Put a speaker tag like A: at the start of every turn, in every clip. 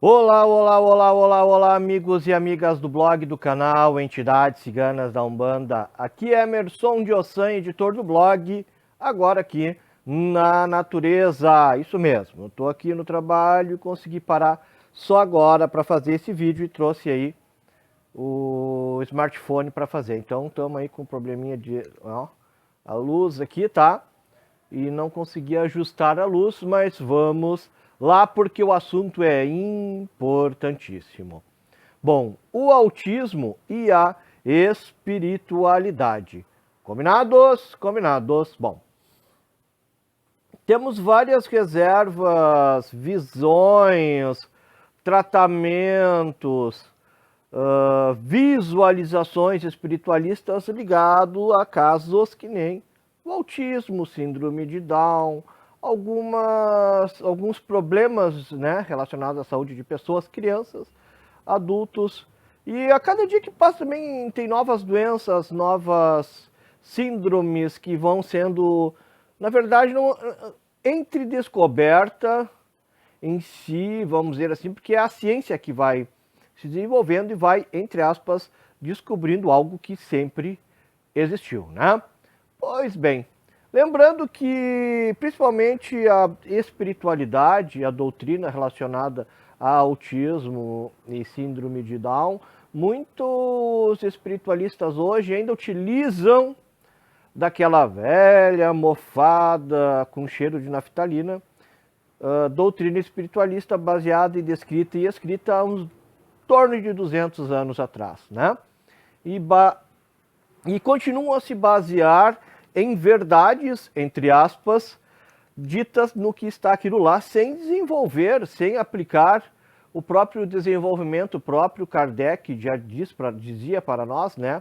A: Olá, olá, olá, olá, olá, amigos e amigas do blog do canal Entidades Ciganas da Umbanda. Aqui é Emerson de Ossan, editor do blog, agora aqui na natureza. Isso mesmo, eu tô aqui no trabalho e consegui parar só agora para fazer esse vídeo e trouxe aí o smartphone para fazer. Então estamos aí com um probleminha de a luz aqui, tá? E não consegui ajustar a luz, mas vamos lá porque o assunto é importantíssimo. Bom, o autismo e a espiritualidade. Combinados? Combinados. Bom, temos várias reservas, visões, tratamentos, visualizações espiritualistas ligados a casos que nem o autismo, síndrome de Down, alguns problemas, né, relacionados à saúde de pessoas, crianças, adultos. E a cada dia que passa também tem novas doenças, novas síndromes que vão sendo, na verdade, não, entre descoberta em si, vamos dizer assim, porque é a ciência que vai se desenvolvendo e vai, entre aspas, descobrindo algo que sempre existiu, né? Pois bem, lembrando que principalmente a espiritualidade, a doutrina relacionada a autismo e síndrome de Down, muitos espiritualistas hoje ainda utilizam daquela velha mofada com cheiro de naftalina, doutrina espiritualista baseada e descrita e escrita há uns torno de 200 anos atrás, né? E continuam a se basear em verdades, entre aspas, ditas no que está aquilo lá, sem desenvolver, sem aplicar o próprio desenvolvimento. O próprio Kardec já dizia para nós, né?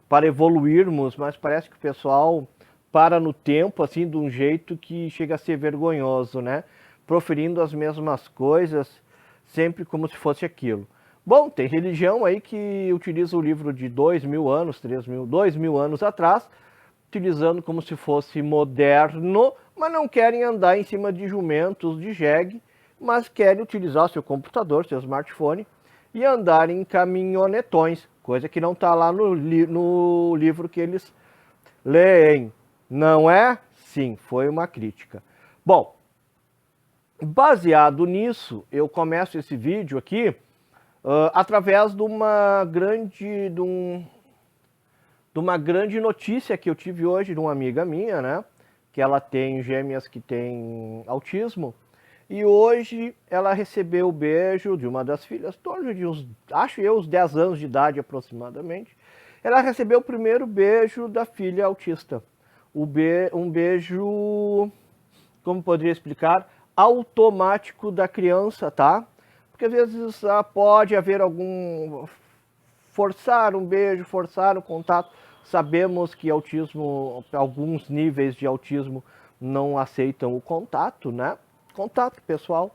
A: Para evoluirmos, mas parece que o pessoal para no tempo, assim, de um jeito que chega a ser vergonhoso, né? Proferindo as mesmas coisas, sempre como se fosse aquilo. Bom, tem religião aí que utiliza o livro de 2.000 anos, 2.000 anos atrás, utilizando como se fosse moderno, mas não querem andar em cima de jumentos de jegue, mas querem utilizar seu computador, seu smartphone e andar em caminhonetões, coisa que não está lá no livro que eles leem. Não é? Sim, foi uma crítica. Bom, baseado nisso, eu começo esse vídeo aqui através de uma grande notícia que eu tive hoje de uma amiga minha, né? Que ela tem gêmeas que tem autismo. E hoje ela recebeu o beijo de uma das filhas, torno de uns, acho eu, uns 10 anos de idade aproximadamente. Ela recebeu o primeiro beijo da filha autista. Um beijo, como poderia explicar, automático da criança, tá? Porque às vezes pode haver algum forçar um beijo, forçar o contato. Sabemos que autismo, alguns níveis de autismo não aceitam o contato, né? Contato pessoal.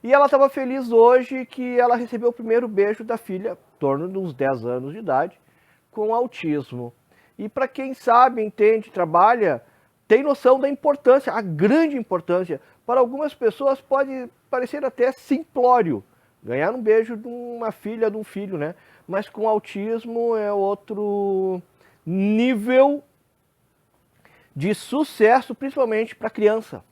A: E ela estava feliz hoje que ela recebeu o primeiro beijo da filha, em torno de uns 10 anos de idade, com autismo. E para quem sabe, entende, trabalha, tem noção da importância, a grande importância. Para algumas pessoas pode parecer até simplório ganhar um beijo de uma filha, de um filho, né? Mas com autismo é outro nível de sucesso, principalmente para criança,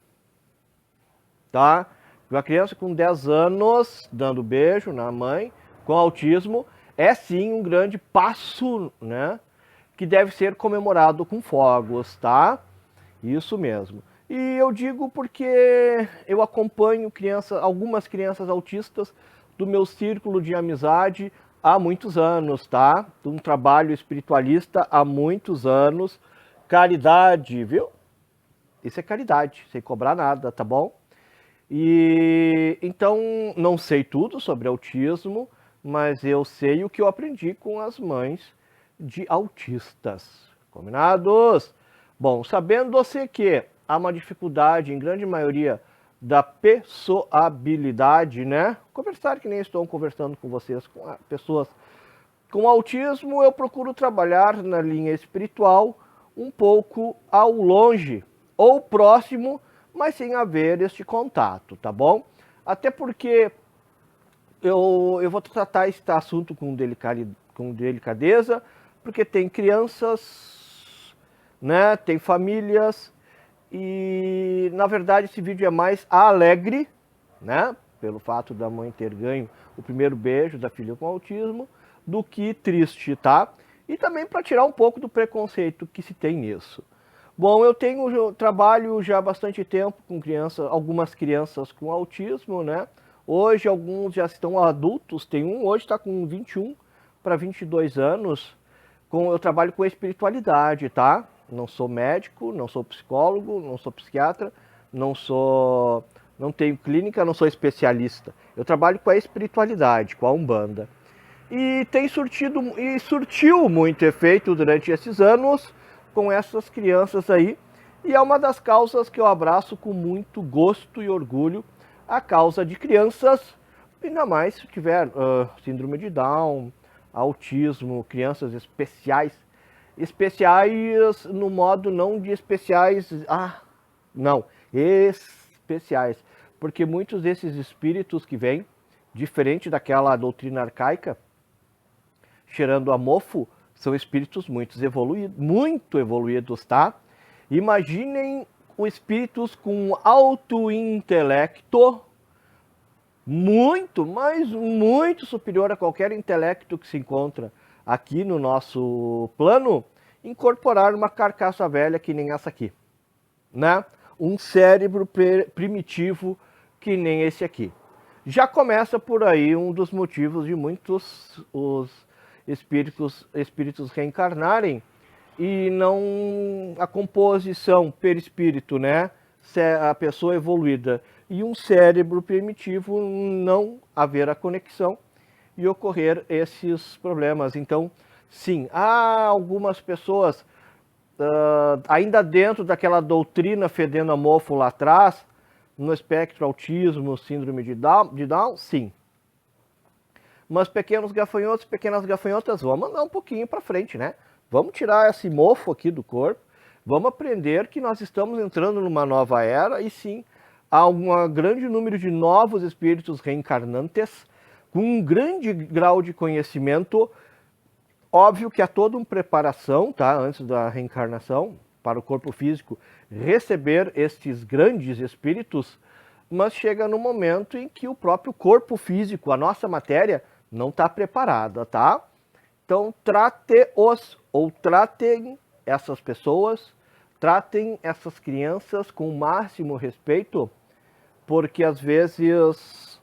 A: tá? Uma criança com 10 anos dando beijo na mãe com autismo é sim um grande passo, né? Que deve ser comemorado com fogos, tá? Isso mesmo. E eu digo porque eu acompanho algumas crianças autistas do meu círculo de amizade há muitos anos, tá? Um trabalho espiritualista há muitos anos. Caridade, viu? Isso é caridade, sem cobrar nada, tá bom? E então não sei tudo sobre autismo, mas eu sei o que eu aprendi com as mães de autistas. Combinados? Bom, sabendo você que há uma dificuldade em grande maioria da pessoabilidade, né? Conversar que nem estou conversando com vocês, com pessoas com autismo, eu procuro trabalhar na linha espiritual um pouco ao longe ou próximo, mas sem haver este contato, tá bom? Até porque eu vou tratar esse assunto com delicadeza, porque tem crianças, né, tem famílias, e na verdade esse vídeo é mais alegre, né, pelo fato da mãe ter ganho o primeiro beijo da filha com autismo, do que triste, tá? E também para tirar um pouco do preconceito que se tem nisso. Bom, eu trabalho já há bastante tempo com crianças, algumas crianças com autismo, né? Hoje alguns já estão adultos, tem um hoje está com 21 para 22 anos. Eu trabalho com espiritualidade, tá? Não sou médico, não sou psicólogo, não sou psiquiatra, não tenho clínica, não sou especialista. Eu trabalho com a espiritualidade, com a Umbanda. E surtiu muito efeito durante esses anos com essas crianças aí. E é uma das causas que eu abraço com muito gosto e orgulho, a causa de crianças, ainda mais se tiver síndrome de Down, autismo, crianças especiais no modo não de especiais, não, especiais, porque muitos desses espíritos que vêm, diferente daquela doutrina arcaica, cheirando a mofo, são espíritos muito evoluídos, tá? Imaginem os espíritos com alto intelecto, muito, mas muito superior a qualquer intelecto que se encontra aqui no nosso plano, incorporar uma carcaça velha que nem essa aqui, né? Um cérebro primitivo que nem esse aqui. Já começa por aí um dos motivos de muitos os espíritos reencarnarem e não a composição perispírito, né? A pessoa evoluída e um cérebro primitivo não haver a conexão e ocorrer esses problemas. Então, sim, há algumas pessoas ainda dentro daquela doutrina fedendo a mofo lá atrás, no espectro autismo, síndrome de Down, sim. Mas pequenas gafanhotas, vamos andar um pouquinho para frente, né? Vamos tirar esse mofo aqui do corpo, vamos aprender que nós estamos entrando numa nova era e sim, há um grande número de novos espíritos reencarnantes com um grande grau de conhecimento. Óbvio que há toda uma preparação, tá? Antes da reencarnação, para o corpo físico receber estes grandes espíritos, mas chega no momento em que o próprio corpo físico, a nossa matéria, não está preparada, tá? Então, tratem essas pessoas, tratem essas crianças com o máximo respeito, porque às vezes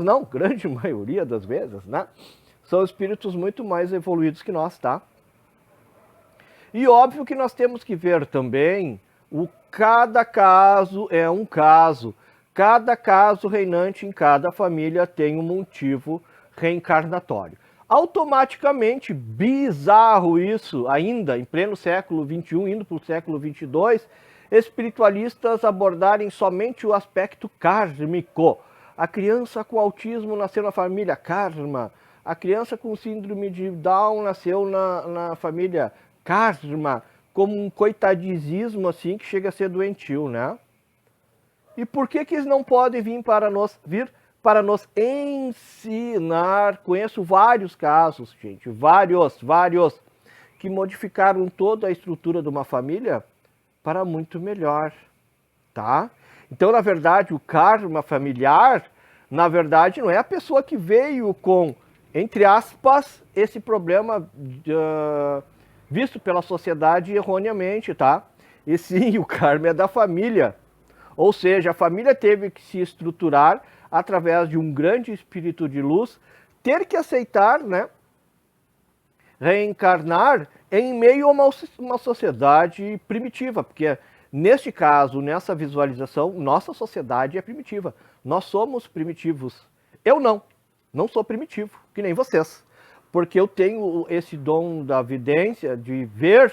A: não, grande maioria das vezes, né? São espíritos muito mais evoluídos que nós, tá? E óbvio que nós temos que ver também cada caso é um caso. Cada caso reinante em cada família tem um motivo reencarnatório. Automaticamente, bizarro isso, ainda em pleno século XXI, indo para o século XXII, espiritualistas abordarem somente o aspecto kármico. A criança com autismo nasceu na família karma. A criança com síndrome de Down nasceu na família karma, como um coitadismo assim que chega a ser doentio, né? E por que eles não podem vir para nos ensinar? Conheço vários casos, gente, vários, que modificaram toda a estrutura de uma família para muito melhor, tá? Então, na verdade, o karma familiar, na verdade, não é a pessoa que veio com, entre aspas, esse problema visto pela sociedade erroneamente, tá? E sim, o karma é da família. Ou seja, a família teve que se estruturar através de um grande espírito de luz, ter que aceitar, né, reencarnar em meio a uma sociedade primitiva, porque neste caso, nessa visualização, nossa sociedade é primitiva. Nós somos primitivos. Eu não sou primitivo, que nem vocês, porque eu tenho esse dom da vidência de ver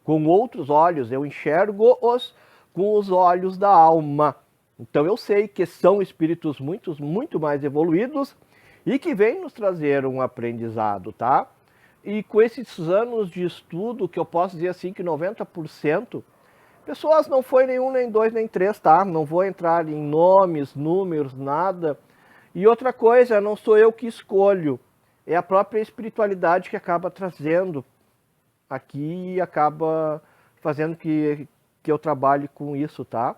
A: com outros olhos, eu enxergo-os com os olhos da alma. Então eu sei que são espíritos muito mais evoluídos e que vêm nos trazer um aprendizado, tá? E com esses anos de estudo, que eu posso dizer assim que 90%, pessoas não foi nenhum, nem dois, nem três, tá? Não vou entrar em nomes, números, nada. E outra coisa, não sou eu que escolho, é a própria espiritualidade que acaba trazendo aqui e acaba fazendo que eu trabalhe com isso, tá?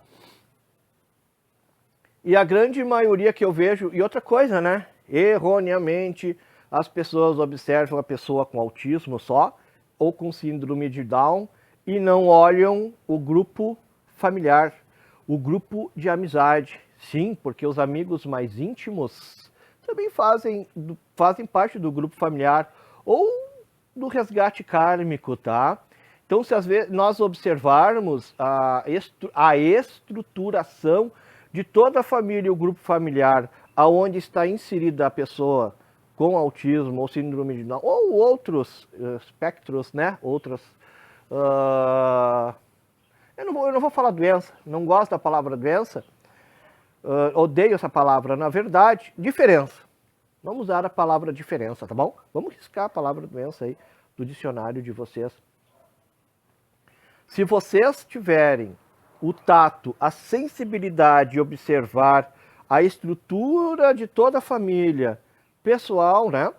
A: E a grande maioria que eu vejo, e outra coisa, né? Erroneamente, as pessoas observam a pessoa com autismo só, ou com síndrome de Down, e não olham o grupo familiar, o grupo de amizade. Sim, porque os amigos mais íntimos também fazem parte do grupo familiar, ou do resgate kármico, tá? Então, se às vezes nós observarmos a estruturação de toda a família, o grupo familiar, aonde está inserida a pessoa com autismo ou síndrome de Down, ou outros espectros, né? Outras. Eu não vou falar doença, não gosto da palavra doença, odeio essa palavra, na verdade, diferença. Vamos usar a palavra diferença, tá bom? Vamos riscar a palavra doença aí do dicionário de vocês. Se vocês tiverem o tato, a sensibilidade de observar a estrutura de toda a família, pessoal, né?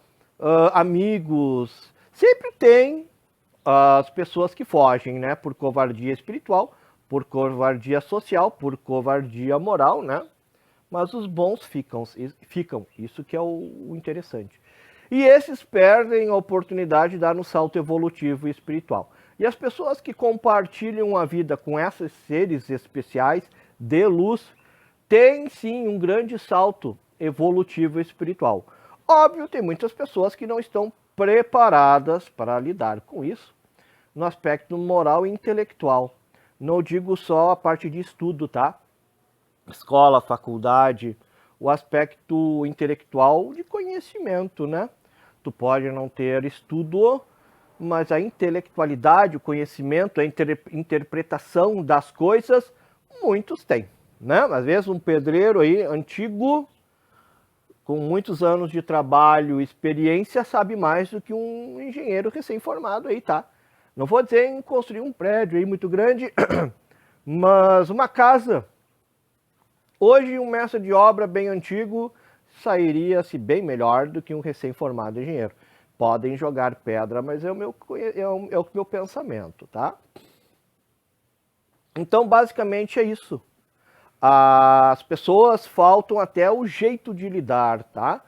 A: Amigos, sempre tem as pessoas que fogem, né? Por covardia espiritual, por covardia social, por covardia moral, né? Mas os bons ficam, isso que é o interessante. E esses perdem a oportunidade de dar um salto evolutivo e espiritual. E as pessoas que compartilham a vida com esses seres especiais de luz têm sim um grande salto evolutivo e espiritual. Óbvio, tem muitas pessoas que não estão preparadas para lidar com isso no aspecto moral e intelectual. Não digo só a parte de estudo, tá? Escola, faculdade, o aspecto intelectual de conhecimento, né? Tu pode não ter estudo, mas a intelectualidade, o conhecimento, a interpretação das coisas, muitos têm, né? Às vezes um pedreiro aí, antigo, com muitos anos de trabalho, experiência, sabe mais do que um engenheiro recém-formado aí, tá? Não vou dizer em construir um prédio aí muito grande, mas uma casa. Hoje, um mestre de obra bem antigo sairia-se bem melhor do que um recém-formado engenheiro. Podem jogar pedra, mas é o meu pensamento, tá? Então, basicamente é isso. As pessoas faltam até o jeito de lidar, tá?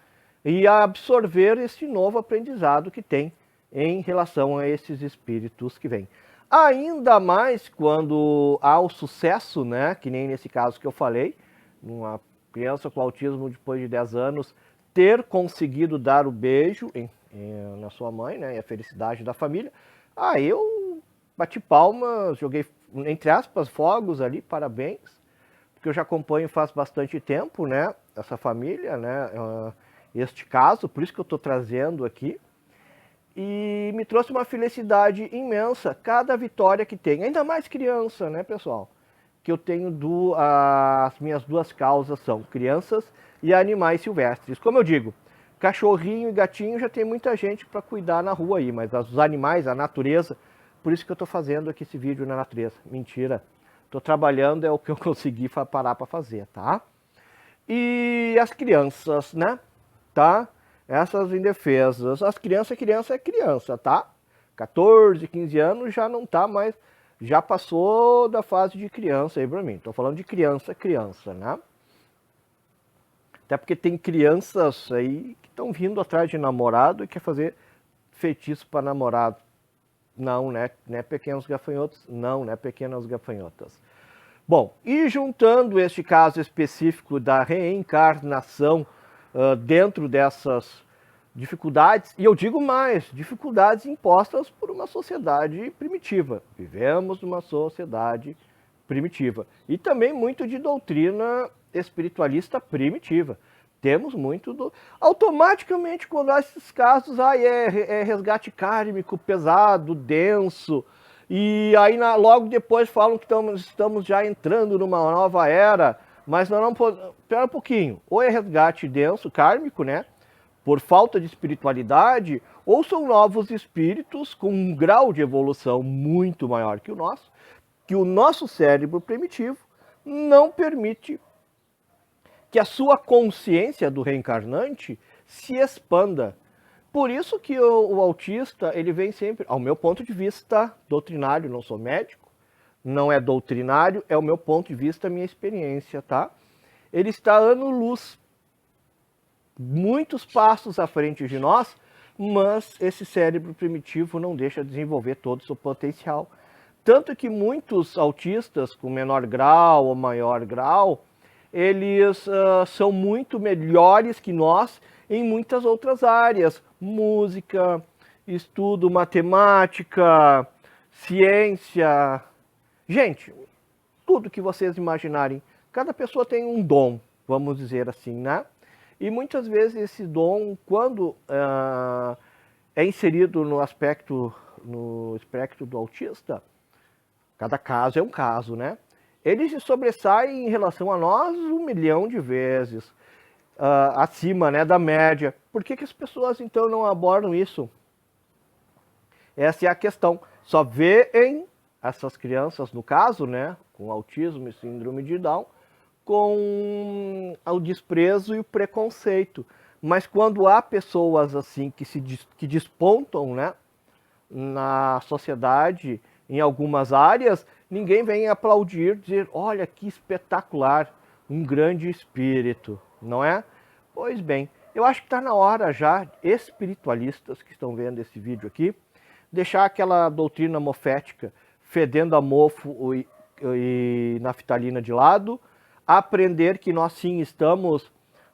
A: E absorver esse novo aprendizado que tem em relação a esses espíritos que vêm. Ainda mais quando há o sucesso, né? Que nem nesse caso que eu falei, uma criança com autismo depois de 10 anos ter conseguido dar o beijo na sua mãe, né? E a felicidade da família. Eu bati palmas, joguei, entre aspas, fogos ali, parabéns, porque eu já acompanho faz bastante tempo, né? Essa família, né? Este caso, por isso que eu estou trazendo aqui. E me trouxe uma felicidade imensa, cada vitória que tem. Ainda mais criança, né, pessoal? Que eu tenho as minhas duas causas são crianças e animais silvestres. Como eu digo, cachorrinho e gatinho já tem muita gente para cuidar na rua aí, mas os animais, a natureza, por isso que eu estou fazendo aqui esse vídeo na natureza. Mentira, estou trabalhando, é o que eu consegui parar para fazer, tá? E as crianças, né? Tá? Essas indefesas. As criança é criança, tá? 14, 15 anos já não tá mais, já passou da fase de criança aí pra mim. Tô falando de criança, né? Até porque tem crianças aí que estão vindo atrás de namorado e quer fazer feitiço para namorado. Não, né? Não é pequenos gafanhotos? Não, né? Pequenas gafanhotas. Bom, e juntando este caso específico da reencarnação dentro dessas dificuldades, e eu digo mais, dificuldades impostas por uma sociedade primitiva. Vivemos numa sociedade primitiva. E também muito de doutrina espiritualista primitiva. Temos muito automaticamente, quando há esses casos, é resgate kármico pesado, denso, e aí logo depois falam que estamos já entrando numa nova era, mas nós não podemos. Espera um pouquinho. Ou é resgate denso, kármico, né? Por falta de espiritualidade, ou são novos espíritos com um grau de evolução muito maior que o nosso cérebro primitivo não permite que a sua consciência do reencarnante se expanda. Por isso que o autista, ele vem sempre, ao meu ponto de vista doutrinário, não sou médico, não é doutrinário, é o meu ponto de vista, a minha experiência, tá? Ele está ano-luz, muitos passos à frente de nós, mas esse cérebro primitivo não deixa desenvolver todo o seu potencial. Tanto que muitos autistas com menor grau ou maior grau, eles são muito melhores que nós em muitas outras áreas. Música, estudo, matemática, ciência. Gente, tudo que vocês imaginarem. Cada pessoa tem um dom, vamos dizer assim, né? E muitas vezes esse dom, quando é inserido no espectro do autista, cada caso é um caso, né? Ele se sobressai em relação a nós 1 milhão de vezes acima, né, da média. Por que as pessoas então não abordam isso? Essa é a questão. Só veem essas crianças, no caso, né, com autismo e síndrome de Down, com o desprezo e o preconceito. Mas quando há pessoas assim que despontam, né, na sociedade, em algumas áreas, ninguém vem aplaudir, dizer, olha que espetacular, um grande espírito, não é? Pois bem, eu acho que está na hora já, espiritualistas que estão vendo esse vídeo aqui, deixar aquela doutrina mofética, fedendo a mofo e naftalina de lado, aprender que nós sim estamos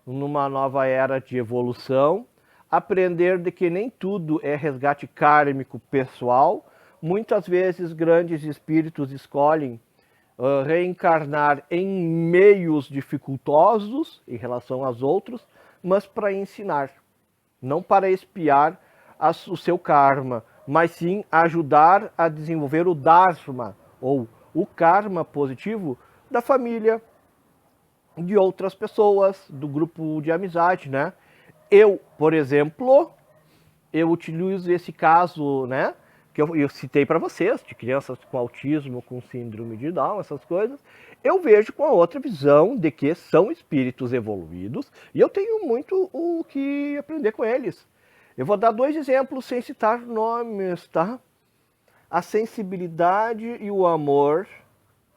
A: numa nova era de evolução, aprender de que nem tudo é resgate kármico pessoal. Muitas vezes grandes espíritos escolhem reencarnar em meios dificultosos em relação aos outros, mas para ensinar, não para expiar o seu karma, mas sim ajudar a desenvolver o dharma, ou o karma positivo da família, de outras pessoas, do grupo de amizade, né? Eu, por exemplo, eu utilizo esse caso, né, que eu citei para vocês, de crianças com autismo, com síndrome de Down, essas coisas, eu vejo com a outra visão de que são espíritos evoluídos e eu tenho muito o que aprender com eles. Eu vou dar 2 exemplos sem citar nomes, tá? A sensibilidade e o amor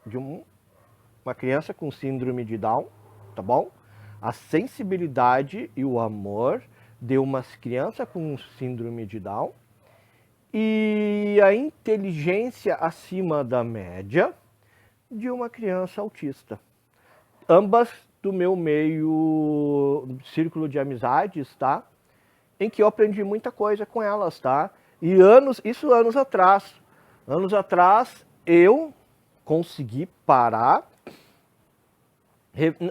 A: de uma criança com síndrome de Down, tá bom? A sensibilidade e o amor de uma criança com síndrome de Down e a inteligência acima da média de uma criança autista. Ambas do meu meio círculo de amizades, tá? Em que eu aprendi muita coisa com elas, tá? E anos atrás. Anos atrás eu consegui parar.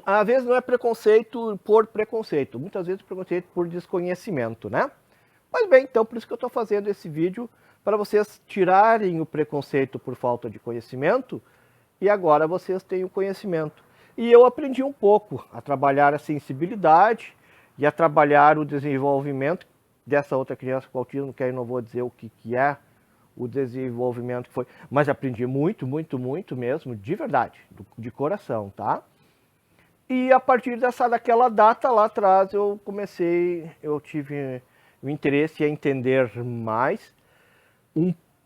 A: Às vezes não é preconceito por preconceito, muitas vezes preconceito por desconhecimento, né? Mas bem, então por isso que eu estou fazendo esse vídeo, para vocês tirarem o preconceito por falta de conhecimento, e agora vocês têm o conhecimento. E eu aprendi um pouco a trabalhar a sensibilidade e a trabalhar o desenvolvimento dessa outra criança com autismo, que aí não vou dizer o que é o desenvolvimento que foi, mas aprendi muito, muito, muito mesmo, de verdade, de coração, tá? E a partir daquela data lá atrás eu tive o interesse em entender mais,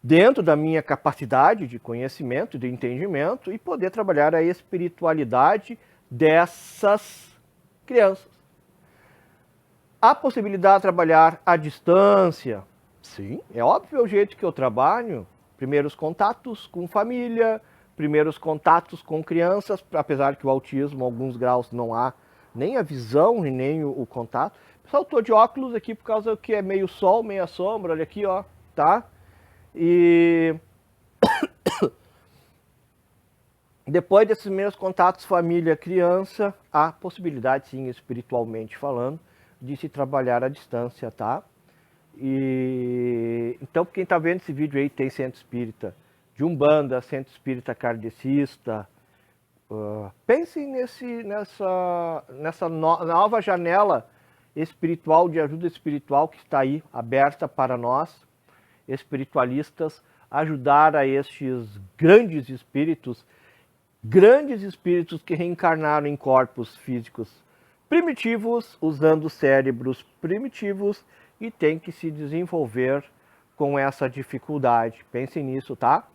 A: dentro da minha capacidade de conhecimento, de entendimento, e poder trabalhar a espiritualidade dessas crianças. A possibilidade de trabalhar à distância, sim, é óbvio o jeito que eu trabalho, primeiros contatos com família, primeiros contatos com crianças, apesar que o autismo, em alguns graus, não há nem a visão e nem o contato. Pessoal, estou de óculos aqui por causa que é meio sol, meia sombra, olha aqui, ó, tá? E depois desses meus contatos família-criança, há possibilidade, sim, espiritualmente falando, de se trabalhar à distância, tá? E então, quem está vendo esse vídeo aí, tem centro espírita de Umbanda, centro espírita kardecista, pensem nessa nova janela espiritual, de ajuda espiritual que está aí, aberta para nós, espiritualistas, ajudar a estes grandes espíritos que reencarnaram em corpos físicos primitivos, usando cérebros primitivos e tem que se desenvolver com essa dificuldade. Pensem nisso, tá?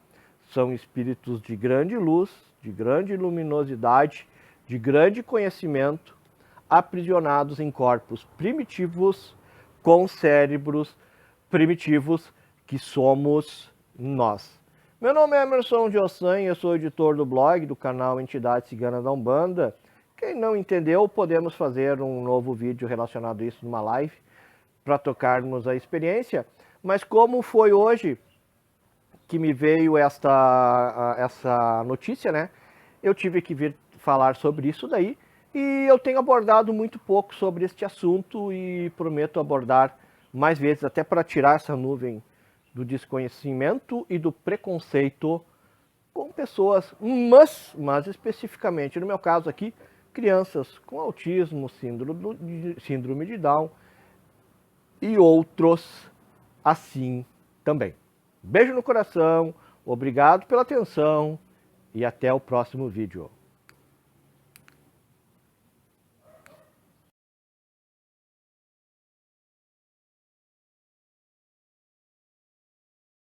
A: São espíritos de grande luz, de grande luminosidade, de grande conhecimento, aprisionados em corpos primitivos, com cérebros primitivos, que somos nós. Meu nome é Emerson Diossan, eu sou editor do blog do canal Entidade Cigana da Umbanda. Quem não entendeu, podemos fazer um novo vídeo relacionado a isso numa live, para tocarmos a experiência. Mas como foi hoje que me veio essa notícia, né? Eu tive que vir falar sobre isso daí, e eu tenho abordado muito pouco sobre este assunto e prometo abordar mais vezes, até para tirar essa nuvem do desconhecimento e do preconceito com pessoas, mas especificamente, no meu caso aqui, crianças com autismo, síndrome de Down e outros assim também. Beijo no coração, obrigado pela atenção e até o próximo vídeo.